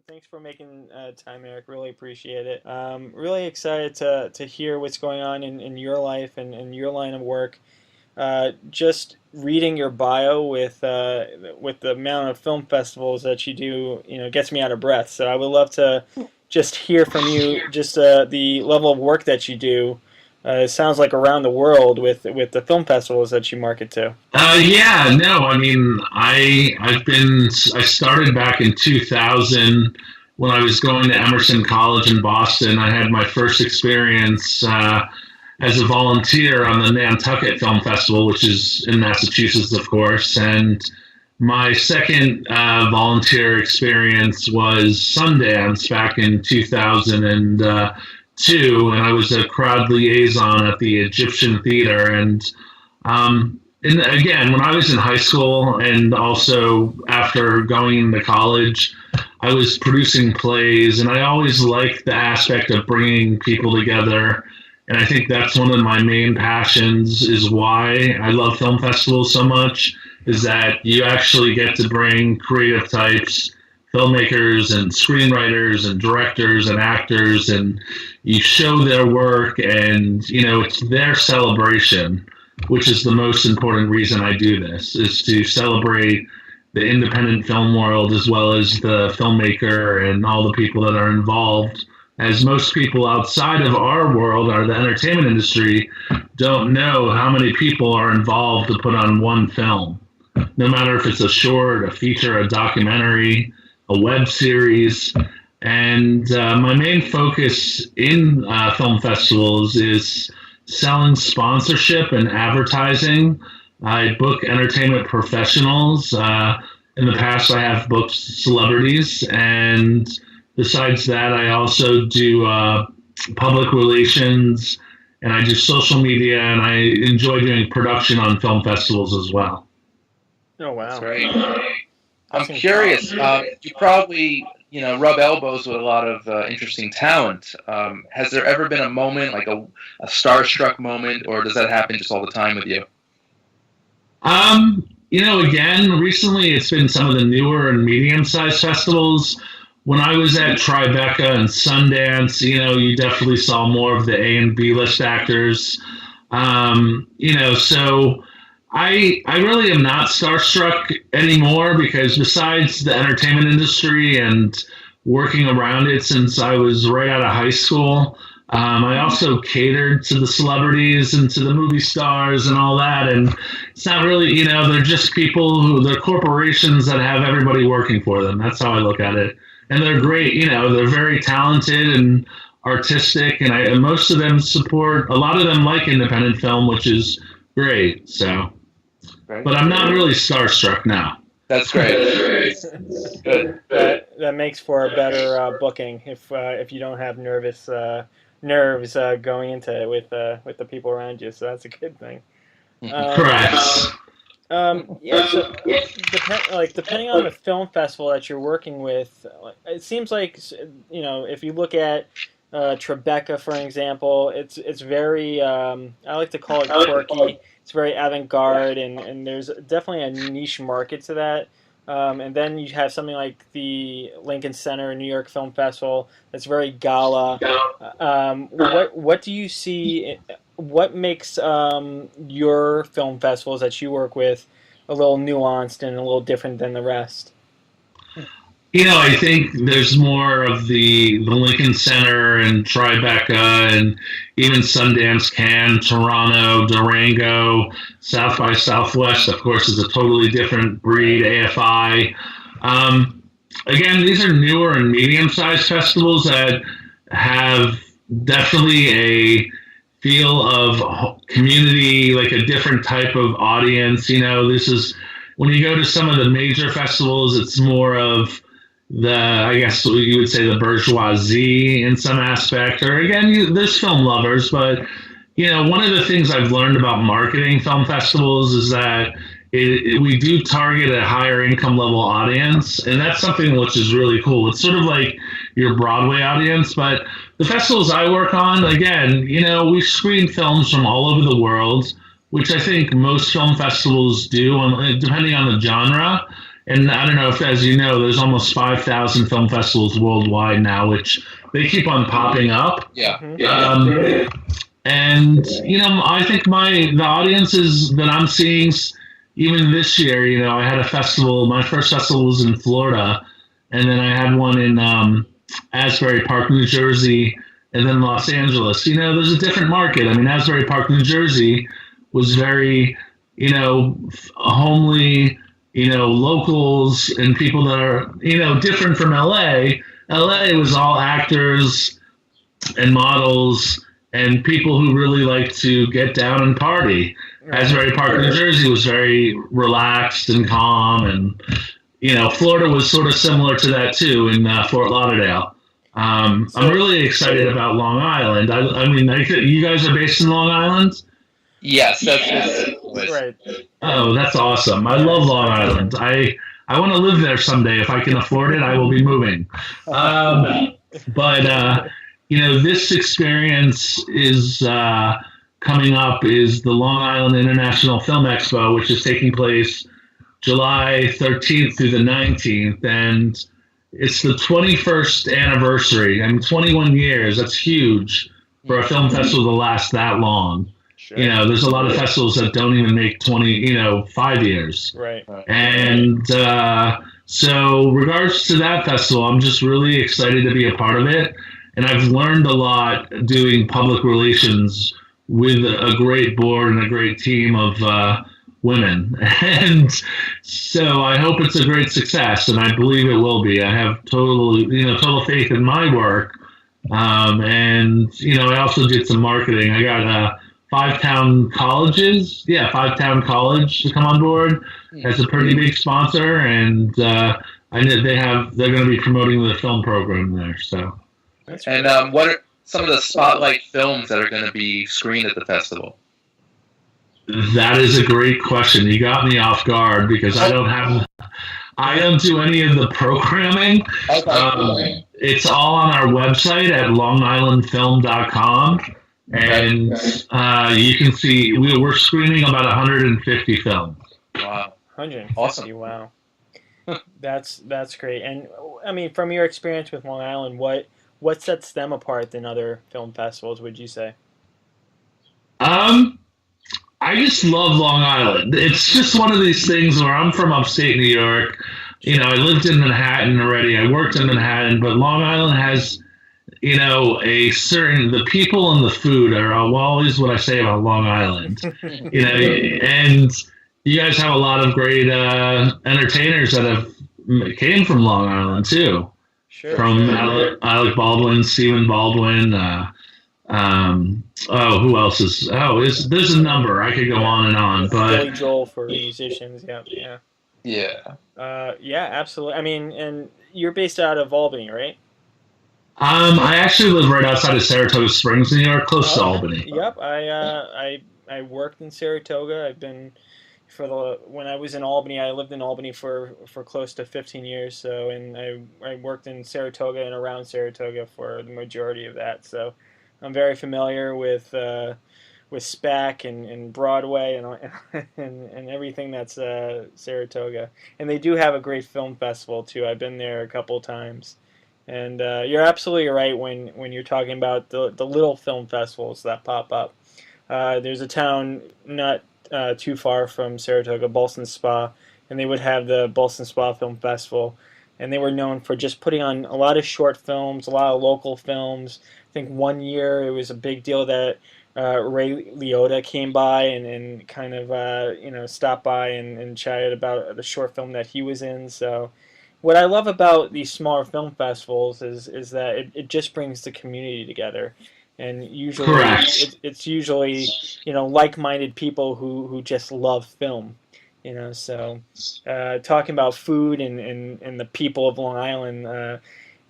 Thanks for making time, Eric. Really appreciate it. Really excited to hear what's going on in your life and your line of work. Just reading your bio with the amount of film festivals that you do, gets me out of breath. So I would love to just hear from you, just the level of work that you do. It sounds like around the world with the film festivals that you market to. Yeah, no, I mean, I started back in 2000 when I was going to Emerson College in Boston. I had my first experience as a volunteer on the Nantucket Film Festival, which is in Massachusetts, of course. And my second volunteer experience was Sundance back in 2002, and I was a crowd liaison at the Egyptian Theater. And again, when I was in high school and also after going into college, I was producing plays, and I always liked the aspect of bringing people together. And I think that's one of my main passions, is why I love film festivals so much, is that you actually get to bring creative types, filmmakers and screenwriters and directors and actors, and you show their work, and it's their celebration, which is the most important reason I do this, is to celebrate the independent film world as well as the filmmaker and all the people that are involved. As most people outside of our world, or the entertainment industry, don't know how many people are involved to put on one film. No matter if it's a short, a feature, a documentary, a web series. And my main focus in film festivals is selling sponsorship and advertising. I book entertainment professionals. In the past, I have booked celebrities, and besides that, I also do public relations, and I do social media, and I enjoy doing production on film festivals as well. Oh, wow. That's great. I'm curious. You probably, rub elbows with a lot of interesting talent. Has there ever been a moment, like a starstruck moment, or does that happen just all the time with you? Again, recently it's been some of the newer and medium-sized festivals. When I was at Tribeca and Sundance, you definitely saw more of the A and B list actors. So I really am not starstruck anymore, because besides the entertainment industry and working around it since I was right out of high school, I also catered to the celebrities and to the movie stars and all that. And it's not really, they're just people they're corporations that have everybody working for them. That's how I look at it. And they're great, they're very talented and artistic. And most of them a lot of them like independent film, which is great. So, but I'm not really starstruck now. That's great. Good. That makes for a better booking if you don't have nerves going into it with the people around you. So that's a good thing. Correct. Yeah. So, depending on the film festival that you're working with, it seems like if you look at Tribeca, for example, it's very I like to call it quirky. It's very avant-garde, and there's definitely a niche market to that. And then you have something like the Lincoln Center New York Film Festival that's very gala. What do you see? What makes your film festivals that you work with a little nuanced and a little different than the rest? I think there's more of the Lincoln Center and Tribeca and even Sundance, Cannes, Toronto, Durango, South by Southwest, of course, is a totally different breed, AFI. Again, these are newer and medium-sized festivals that have definitely a feel of community, like a different type of audience. This is, when you go to some of the major festivals, it's more of I guess you would say the bourgeoisie in some aspect, or again, there's film lovers, but one of the things I've learned about marketing film festivals is that we do target a higher income level audience, and that's something which is really cool. It's sort of like your Broadway audience, but the festivals I work on, again, we screen films from all over the world, which I think most film festivals do, depending on the genre. and I don't know if, as you know, there's almost 5,000 film festivals worldwide now, which they keep on popping up. Yeah. And I think the audiences that I'm seeing, even this year, I had a festival. My first festival was in Florida, and then I had one in Asbury Park, New Jersey, and then Los Angeles. There's a different market. I mean, Asbury Park, New Jersey was very, homely, locals and people that are, different from LA. LA was all actors and models and people who really like to get down and party. Asbury Park, New Jersey was very relaxed and calm, and Florida was sort of similar to that too in Fort Lauderdale. I'm really excited about Long Island. I mean, you guys are based in Long Island? Yes, that's right. Oh, that's awesome. I love Long Island. I want to live there someday. If I can afford it, I will be moving. But this experience is coming up is the Long Island International Film Expo, which is taking place July 13th through the 19th. And it's the 21st anniversary. I mean, 21 years. That's huge for a film festival to last that long. Sure. There's a lot of festivals that don't even make 5 years. Right. And so regards to that festival, I'm just really excited to be a part of it. And I've learned a lot doing public relations with a great board and a great team of women. And so I hope it's a great success, and I believe it will be. I have total faith in my work. And I also did some marketing. I got 5 College to come on board as a pretty big sponsor, and I know they're going to be promoting the film program there. So, and what are some of the spotlight films that are going to be screened at the festival? That is a great question. You got me off guard because I don't do any of the programming. Okay. It's all on our website at longislandfilm.com. And you can see we're screening about 150 films. Wow. 150, awesome. Wow. That's great. And I mean, from your experience with Long Island, what sets them apart than other film festivals, would you say? I just love Long Island. It's just one of these things where I'm from upstate New York. I lived in Manhattan already. I worked in Manhattan, but Long Island has the people and the food are always what I say about Long Island. And you guys have a lot of great entertainers that have came from Long Island too. Sure. From Alec Baldwin, Stephen Baldwin. Who else is? There's a number. I could go on and on. But Billy Joel for musicians. Yeah. Yeah, absolutely. I mean, and you're based out of Albany, right? I actually live right outside of Saratoga Springs, New York, close to Albany. Yep, I worked in Saratoga. I've been when I was in Albany, I lived in Albany for close to 15 years. So, and I worked in Saratoga and around Saratoga for the majority of that. So, I'm very familiar with SPAC and Broadway and everything that's Saratoga. And they do have a great film festival too. I've been there a couple times. And you're absolutely right when you're talking about the little film festivals that pop up. There's a town not too far from Saratoga, Ballston Spa, and they would have the Ballston Spa Film Festival. And they were known for just putting on a lot of short films, a lot of local films. I think one year it was a big deal that Ray Liotta came by and kind of stopped by and chatted about the short film that he was in. So what I love about these smaller film festivals is that it just brings the community together, and usually it's usually like-minded people who just love film, So talking about food and the people of Long Island,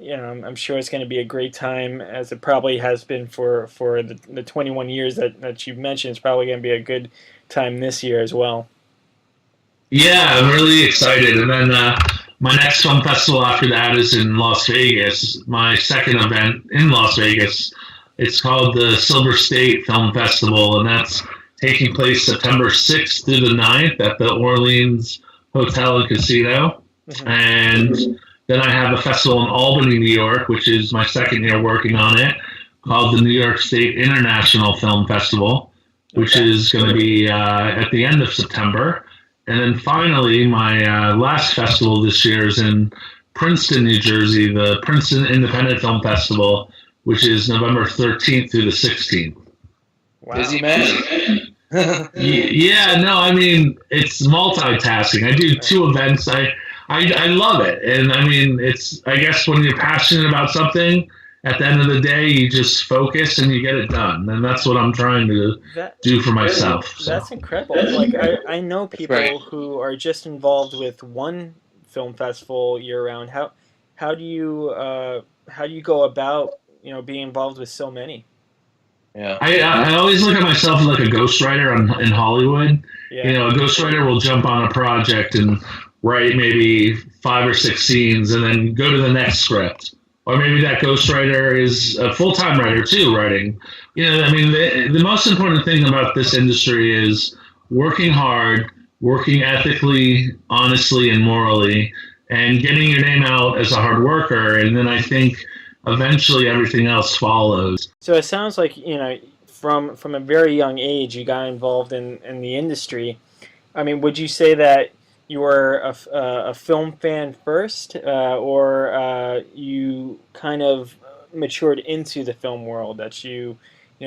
I'm sure it's going to be a great time, as it probably has been for the 21 years that you've mentioned. It's probably going to be a good time this year as well. Yeah, I'm really excited, and then my next film festival after that is in Las Vegas. My second event in Las Vegas. It's called the Silver State Film Festival, and that's taking place September 6th through the 9th at the Orleans Hotel and Casino. Mm-hmm. And then I have a festival in Albany, New York, which is my second year working on it, called the New York State International Film Festival, which is going to be at the end of September. And then finally, my last festival this year is in Princeton, New Jersey, the Princeton Independent Film Festival, which is November 13th through the 16th. Wow. Busy man. Yeah, no, I mean, it's multitasking. I do 2 events. I love it. And I mean, I guess when you're passionate about something, at the end of the day, you just focus and you get it done. And that's what I'm trying to do for myself. That's incredible. Like, I know people who are just involved with one film festival year round. How do you go about, being involved with so many? Yeah. I always look at myself like a ghostwriter in Hollywood. Yeah. A ghostwriter will jump on a project and write maybe 5 or 6 scenes and then go to the next script. Or maybe that ghostwriter is a full-time writer too, writing. The most important thing about this industry is working hard, working ethically, honestly, and morally, and getting your name out as a hard worker. And then I think eventually everything else follows. So it sounds like, from a very young age, you got involved in the industry. I mean, would you say that you were a film fan first, or you kind of matured into the film world, that you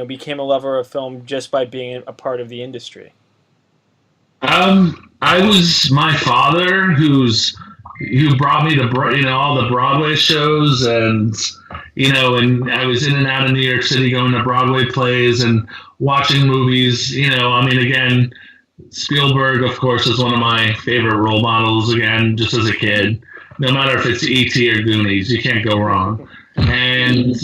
became a lover of film just by being a part of the industry? I was my father who brought me to all the Broadway shows, and and I was in and out of New York City going to Broadway plays and watching movies. Again, Spielberg, of course, is one of my favorite role models, again, just as a kid. No matter if it's E.T. or Goonies, you can't go wrong. And,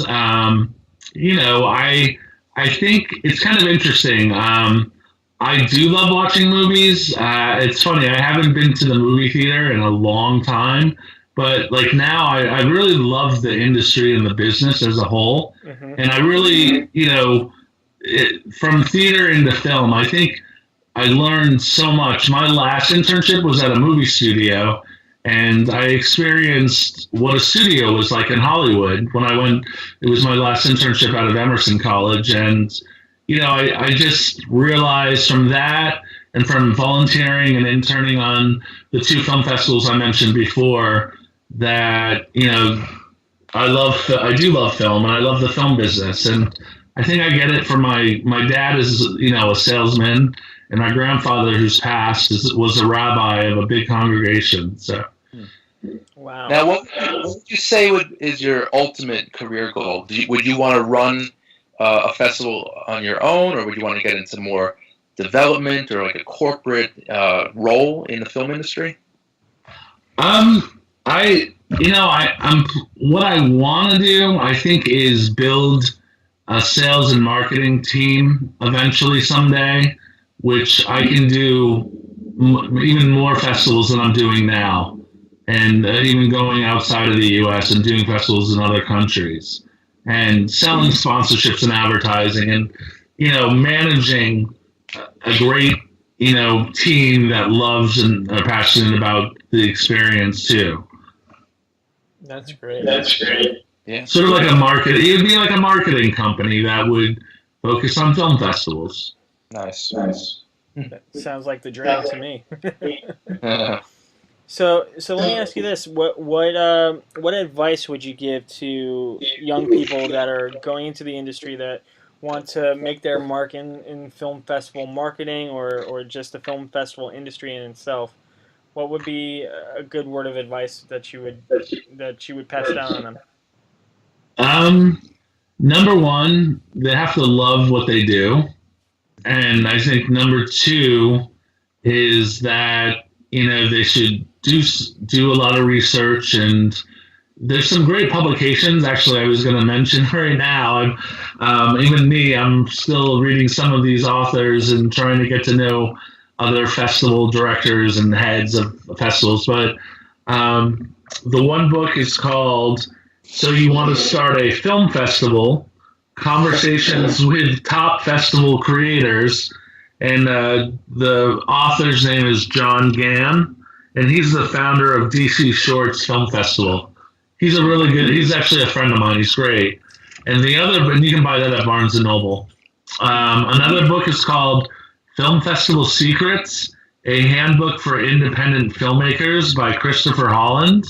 I think it's kind of interesting. I do love watching movies. It's funny, I haven't been to the movie theater in a long time, but like now I really love the industry and the business as a whole. Mm-hmm. And I really, from theater into film, I think I learned so much. My last internship was at a movie studio, and I experienced what a studio was like in Hollywood when I went. It was my last internship out of Emerson College, and I just realized from that and from volunteering and interning on the 2 film festivals I mentioned before that I do love film, and I love the film business, and I think I get it from my dad is a salesman. And my grandfather, who's passed, was a rabbi of a big congregation. So, wow. Now, what would you say is your ultimate career goal? Would you want to run a festival on your own, or would you want to get into more development or like a corporate role in the film industry? I'm what I want to do, I think, is build a sales and marketing team eventually someday, which I can do even more festivals than I'm doing now, and even going outside of the U.S. and doing festivals in other countries, and selling sponsorships and advertising, and managing a great team that loves and are passionate about the experience too. That's great. Yeah. Sort of like a market. It would be like a marketing company that would focus on film festivals. Nice. That sounds like the dream to me. So let me ask you this: what advice would you give to young people that are going into the industry that want to make their mark in film festival marketing or just the film festival industry in itself? What would be a good word of advice that you would pass down on them? Number one, they have to love what they do. And I think number 2 is that, they should do a lot of research, and there's some great publications. Actually, I was going to mention right now, even me, I'm still reading some of these authors and trying to get to know other festival directors and heads of festivals. But the one book is called So You Want to Start a Film Festival? Conversations with Top Festival Creators, and the author's name is John Gann, and he's the founder of DC Shorts Film Festival. He's he's actually a friend of mine. He's great. And and you can buy that at Barnes & Noble. Another book is called Film Festival Secrets, a Handbook for Independent Filmmakers by Christopher Holland.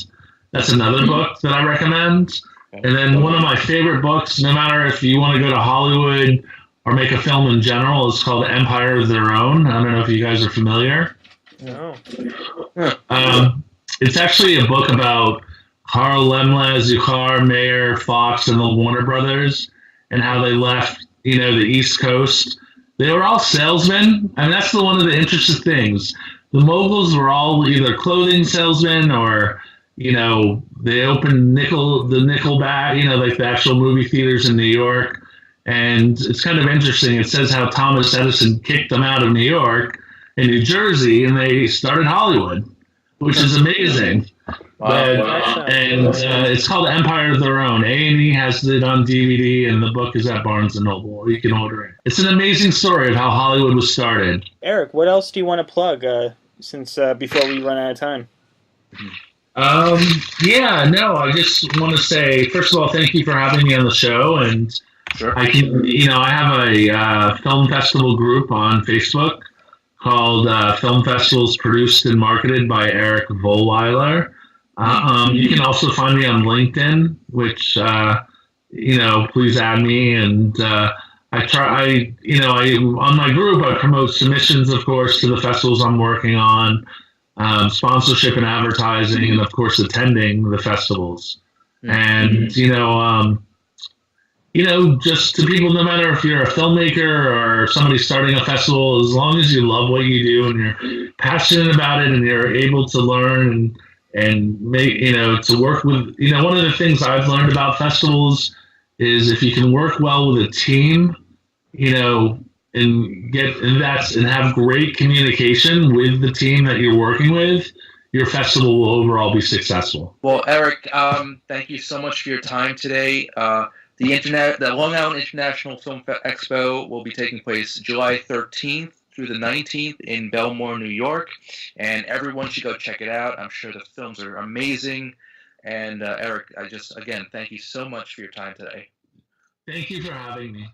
That's another book that I recommend. And then one of my favorite books, no matter if you want to go to Hollywood or make a film in general, is called Empire of Their Own. I don't know if you guys are familiar. No. It's actually a book about Carl Laemmle, Zucker, Mayer, Fox, and the Warner Brothers, and how they left, the East Coast. They were all salesmen, and that's one of the interesting things. The moguls were all either clothing salesmen or, they opened the Nickelback, like the actual movie theaters in New York. And it's kind of interesting. It says how Thomas Edison kicked them out of New York and New Jersey, and they started Hollywood, which is amazing. Wow. It's called Empire of Their Own. A&E has it on DVD, and the book is at Barnes & Noble. You can order it. It's an amazing story of how Hollywood was started. Eric, what else do you want to plug since before we run out of time? I just want to say, first of all, thank you for having me on the show. And sure. I have a film festival group on Facebook called Film Festivals Produced and Marketed by Eric Vollweiler. You can also find me on LinkedIn, which, please add me. And on my group, I promote submissions, of course, to the festivals I'm working on, sponsorship and advertising, and, of course, attending the festivals. And, just to people, no matter if you're a filmmaker or somebody starting a festival, as long as you love what you do and you're passionate about it and you're able to learn and make, to work with, one of the things I've learned about festivals is if you can work well with a team, and have great communication with the team that you're working with, your festival will overall be successful. Well, Eric, thank you so much for your time today. The Long Island International Film Expo will be taking place July 13th through the 19th in Belmore, New York, and everyone should go check it out. I'm sure the films are amazing. And Eric, again, thank you so much for your time today. Thank you for having me.